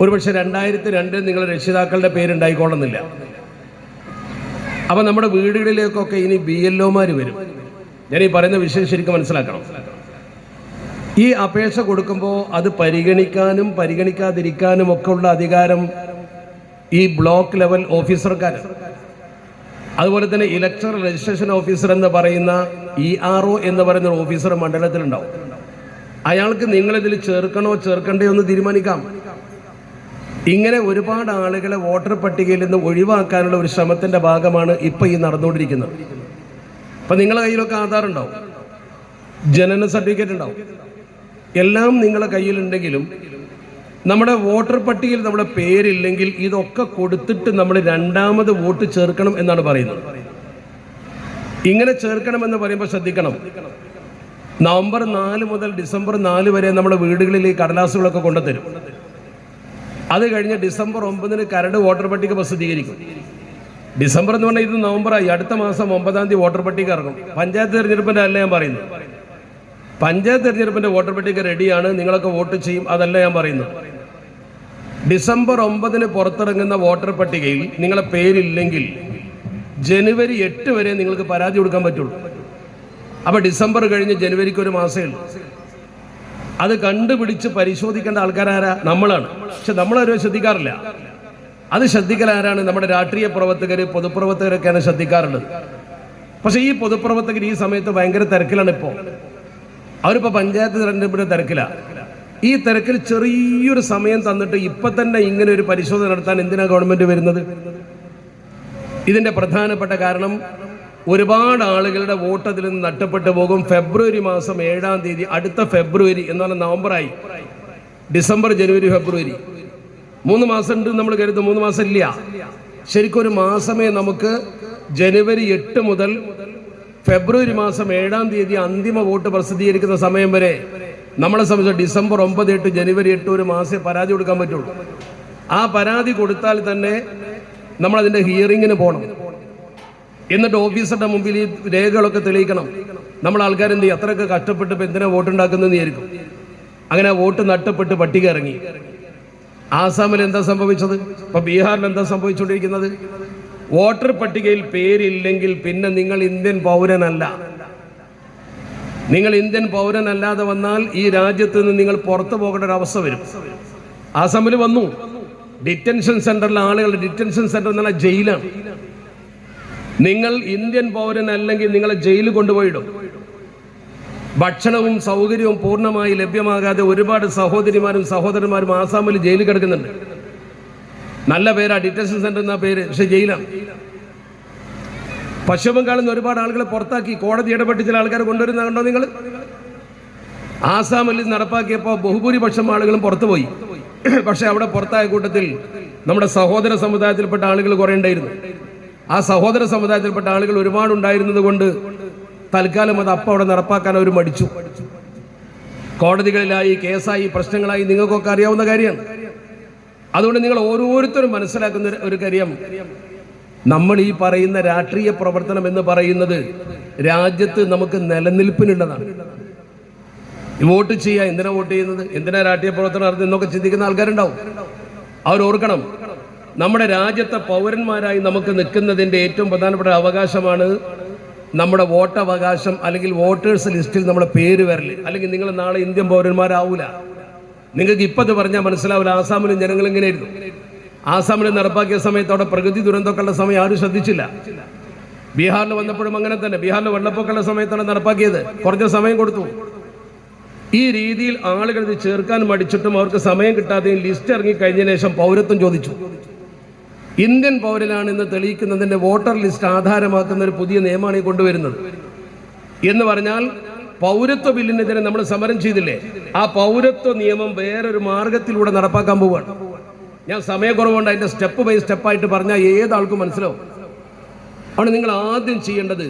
ഒരുപക്ഷെ 2002 നിങ്ങളുടെ രക്ഷിതാക്കളുടെ പേരുണ്ടായിക്കൊള്ളുന്നില്ല. അപ്പം നമ്മുടെ വീടുകളിലേക്കൊക്കെ ഇനി BLOമാർ വരും. ഞാൻ ഈ പറയുന്ന വിഷയം ശരിക്കും മനസ്സിലാക്കണം. ഈ അപേക്ഷ കൊടുക്കുമ്പോൾ അത് പരിഗണിക്കാനും പരിഗണിക്കാതിരിക്കാനും ഒക്കെ ഉള്ള അധികാരം ഈ ബ്ലോക്ക് ലെവൽ ഓഫീസർക്കാർ, അതുപോലെ തന്നെ ഇലക്ഷൻ രജിസ്ട്രേഷൻ ഓഫീസർ എന്ന് പറയുന്ന ERO എന്ന് പറയുന്ന ഒരു ഓഫീസർ മണ്ഡലത്തിലുണ്ടാവും. അയാൾക്ക് നിങ്ങളിതിൽ ചേർക്കണോ ചേർക്കണ്ടയോ എന്ന് തീരുമാനിക്കാം. ഇങ്ങനെ ഒരുപാട് ആളുകളെ വോട്ടർ പട്ടികയിൽ നിന്ന് ഒഴിവാക്കാനുള്ള ഒരു ശ്രമത്തിൻ്റെ ഭാഗമാണ് ഇപ്പോൾ ഈ നടന്നുകൊണ്ടിരിക്കുന്നത്. അപ്പം നിങ്ങളുടെ കയ്യിലൊക്കെ ആധാർ ഉണ്ടാവും, ജനന സർട്ടിഫിക്കറ്റ് ഉണ്ടാവും, എല്ലാം നിങ്ങളുടെ കയ്യിലുണ്ടെങ്കിലും നമ്മുടെ വോട്ടർ പട്ടികയിൽ നമ്മുടെ പേരില്ലെങ്കിൽ ഇതൊക്കെ കൊടുത്തിട്ട് നമ്മൾ രണ്ടാമത് വോട്ട് ചേർക്കണം എന്നാണ് പറയുന്നത്. ഇങ്ങനെ ചേർക്കണമെന്ന് പറയുമ്പോൾ ശ്രദ്ധിക്കണം, നവംബർ 4 മുതൽ ഡിസംബർ 4 വരെ നമ്മുടെ വീടുകളിൽ ഈ കടലാസുകളൊക്കെ കൊണ്ടുതരും. അത് കഴിഞ്ഞ് ഡിസംബർ 9 കരട് വോട്ടർ പട്ടിക പ്രസിദ്ധീകരിക്കും. ഡിസംബർ എന്ന് പറഞ്ഞാൽ ഇത് നവംബറായി, അടുത്ത മാസം 9-ാം തീയതി വോട്ടർ പട്ടിക ഇറങ്ങും. പഞ്ചായത്ത് തെരഞ്ഞെടുപ്പിൻ്റെ അല്ല ഞാൻ പറയുന്നത്. പഞ്ചായത്ത് തെരഞ്ഞെടുപ്പിൻ്റെ വോട്ടർ പട്ടിക റെഡിയാണ്, നിങ്ങളൊക്കെ വോട്ട് ചെയ്യും, അതല്ല ഞാൻ പറയുന്നത്. ഡിസംബർ 9 പുറത്തിറങ്ങുന്ന വോട്ടർ പട്ടികയിൽ നിങ്ങളെ പേരില്ലെങ്കിൽ ജനുവരി 8 വരെ നിങ്ങൾക്ക് പരാതി കൊടുക്കാൻ പറ്റുള്ളൂ. അപ്പോൾ ഡിസംബർ കഴിഞ്ഞ് ജനുവരിക്ക് ഒരു മാസമേ ഉള്ളൂ. അത് കണ്ടുപിടിച്ച് പരിശോധിക്കേണ്ട ആൾക്കാരാരാ? നമ്മളാണ്. പക്ഷെ നമ്മളാരും ശ്രദ്ധിക്കാറില്ല. അത് ശ്രദ്ധിക്കലാരാണ്? നമ്മുടെ രാഷ്ട്രീയ പ്രവർത്തകർ, പൊതുപ്രവർത്തകരൊക്കെയാണ് ശ്രദ്ധിക്കാറുള്ളത്. പക്ഷേ ഈ പൊതുപ്രവർത്തകർ ഈ സമയത്ത് ഭയങ്കര തിരക്കിലാണ്. അവരിപ്പോൾ പഞ്ചായത്ത് തെരഞ്ഞെടുപ്പിൻ്റെ തിരക്കിലാണ്. ഈ തിരക്കിൽ ചെറിയൊരു സമയം തന്നിട്ട് ഇപ്പം തന്നെ ഇങ്ങനെ ഒരു പരിശോധന നടത്താൻ എന്തിനാണ് ഗവൺമെൻറ് വരുന്നത്? ഇതിൻ്റെ പ്രധാനപ്പെട്ട കാരണം ഒരുപാട് ആളുകളുടെ വോട്ട് അതിൽ നിന്ന് നഷ്ടപ്പെട്ടു പോകും. ഫെബ്രുവരി മാസം 7-ാം തീയതി, അടുത്ത ഫെബ്രുവരി എന്ന് പറഞ്ഞാൽ നവംബറായി, ഡിസംബർ, ജനുവരി, ഫെബ്രുവരി 3 മാസം ഉണ്ട് നമ്മൾ കരുതും. 3 മാസം ഇല്ല, ശരിക്കും ഒരു മാസമേ നമുക്ക്. ജനുവരി 8 മുതൽ ഫെബ്രുവരി മാസം 7-ാം തീയതി അന്തിമ വോട്ട് പ്രസിദ്ധീകരിക്കുന്ന സമയം വരെ നമ്മളെ സംബന്ധിച്ച് ഡിസംബർ 9, 8, ജനുവരി 8 ഒരു മാസമേ പരാതി കൊടുക്കാൻ പറ്റുള്ളൂ. ആ പരാതി കൊടുത്താൽ തന്നെ നമ്മളതിൻ്റെ ഹിയറിങ്ങിന് പോകണം. എന്നിട്ട് ഓഫീസറുടെ മുമ്പിൽ ഈ രേഖകളൊക്കെ തെളിയിക്കണം. നമ്മൾ ആൾക്കാരെന്ത് ചെയ്യും? അത്രയൊക്കെ കഷ്ടപ്പെട്ട് ഇപ്പം എന്തിനാ വോട്ടുണ്ടാക്കുന്നതെന്ന് വിചാരിക്കും. അങ്ങനെ വോട്ട് നഷ്ടപ്പെട്ട് പട്ടിക ഇറങ്ങി. ആസാമിൽ എന്താ സംഭവിച്ചത്? ഇപ്പം ബീഹാറിൽ എന്താ സംഭവിച്ചുകൊണ്ടിരിക്കുന്നത്? വോട്ടർ പട്ടികയിൽ പേരില്ലെങ്കിൽ പിന്നെ നിങ്ങൾ ഇന്ത്യൻ പൗരനല്ല. നിങ്ങൾ ഇന്ത്യൻ പൗരനല്ലാതെ വന്നാൽ ഈ രാജ്യത്ത് നിന്ന് നിങ്ങൾ പുറത്തു പോകേണ്ട ഒരു അവസ്ഥ വരും. ആസാമിൽ വന്നു. ഡിറ്റൻഷൻ സെന്ററിലെ ആളുകൾ, ഡിറ്റൻഷൻ സെന്റർ എന്ന് പറഞ്ഞാൽ ജയിലാണ്. നിങ്ങൾ ഇന്ത്യൻ പൗരനല്ലെങ്കിൽ നിങ്ങളെ ജയിലിൽ കൊണ്ടുപോയിടും. ഭക്ഷണവും സൗകര്യവും പൂർണ്ണമായി ലഭ്യമാകാതെ ഒരുപാട് സഹോദരിമാരും സഹോദരന്മാരും ആസാമിൽ ജയിലിൽ കിടക്കുന്നുണ്ട്. നല്ല പേരാ ഡിറ്റൻഷൻ സെന്റർ എന്ന പേര്, പക്ഷെ ജയിലാണ്. പശ്ചിമ ബംഗാളിൽ നിന്ന് ഒരുപാട് ആളുകളെ പുറത്താക്കി, കോടതി ഇടപെട്ട് ചില ആൾക്കാർ കൊണ്ടുവരുന്ന കണ്ടോ നിങ്ങൾ? ആസാമിൽ നടപ്പാക്കിയപ്പോൾ ബഹുഭൂരിപക്ഷം ആളുകളും പുറത്തുപോയി. പക്ഷെ അവിടെ പുറത്തായ കൂട്ടത്തിൽ നമ്മുടെ സഹോദര സമുദായത്തിൽപ്പെട്ട ആളുകൾ കുറേ ഉണ്ടായിരുന്നു. ആ സഹോദര സമുദായത്തിൽപ്പെട്ട ആളുകൾ ഒരുപാടുണ്ടായിരുന്നത് കൊണ്ട് തൽക്കാലം അത് അപ്പം അവിടെ നടപ്പാക്കാൻ അവർ മടിച്ചു. കോടതികളിലായി, കേസായി, പ്രശ്നങ്ങളായി, നിങ്ങൾക്കൊക്കെ അറിയാവുന്ന കാര്യമാണ്. അതുകൊണ്ട് നിങ്ങൾ ഓരോരുത്തരും മനസ്സിലാക്കുന്ന ഒരു കാര്യം, നമ്മൾ ഈ പറയുന്ന രാഷ്ട്രീയ പ്രവർത്തനം എന്ന് പറയുന്നത് രാജ്യത്ത് നമുക്ക് നിലനിൽപ്പിനുള്ളതാണ്. വോട്ട് ചെയ്യുക, എന്തിനാ വോട്ട് ചെയ്യുന്നത്, എന്തിനാ രാഷ്ട്രീയ പ്രവർത്തനം നടത്തുന്നത് എന്നൊക്കെ ചിന്തിക്കുന്ന ആൾക്കാരുണ്ടാവും. അവരോർക്കണം, നമ്മുടെ രാജ്യത്തെ പൗരന്മാരായി നമുക്ക് നിൽക്കുന്നതിൻ്റെ ഏറ്റവും പ്രധാനപ്പെട്ട അവകാശമാണ് നമ്മുടെ വോട്ടവകാശം, അല്ലെങ്കിൽ വോട്ടേഴ്സ് ലിസ്റ്റിൽ നമ്മുടെ പേര് വരൽ. അല്ലെങ്കിൽ നിങ്ങൾ നാളെ ഇന്ത്യൻ പൗരന്മാരാവൂല. നിങ്ങൾക്ക് ഇപ്പത് പറഞ്ഞാൽ മനസ്സിലാവില്ല. ആസാമിലും ജനങ്ങൾ എങ്ങനെയായിരുന്നു? ആസാമിൽ നടപ്പാക്കിയ സമയത്ത് അവിടെ പ്രകൃതി ദുരന്തമൊക്കെയുള്ള സമയം ആരും ശ്രദ്ധിച്ചില്ല. ബീഹാറിൽ വന്നപ്പോഴും അങ്ങനെ തന്നെ. ബീഹാറിൽ വെള്ളപ്പൊക്കമുള്ള സമയത്താണ് നടപ്പാക്കിയത്, കുറഞ്ഞ സമയം കൊടുത്തു. ഈ രീതിയിൽ ആളുകൾ ഇത് ചേർക്കാൻ മടിച്ചിട്ടും അവർക്ക് സമയം കിട്ടാതെയും ലിസ്റ്റ് ഇറങ്ങിക്കഴിഞ്ഞതിന് ശേഷം പൗരത്വം ചോദിച്ചു. ഇന്ത്യൻ പൗരനാണെന്ന് തെളിയിക്കുന്നതിൻ്റെ വോട്ടർ ലിസ്റ്റ് ആധാരമാക്കുന്ന ഒരു പുതിയ നിയമമാണ് ഈ കൊണ്ടുവരുന്നത്. എന്ന് പറഞ്ഞാൽ പൗരത്വ ബില്ലിനെതിരെ നമ്മൾ സമരം ചെയ്തില്ലേ, ആ പൗരത്വ നിയമം വേറൊരു മാർഗത്തിലൂടെ നടപ്പാക്കാൻ പോവുകയാണ്. ഞാൻ സമയക്കുറവുകൊണ്ട് അതിൻ്റെ സ്റ്റെപ്പ് ബൈ സ്റ്റെപ്പായിട്ട് പറഞ്ഞാൽ ഏതാൾക്കും മനസ്സിലാവും. ആണ് നിങ്ങൾ ആദ്യം ചെയ്യേണ്ടത്.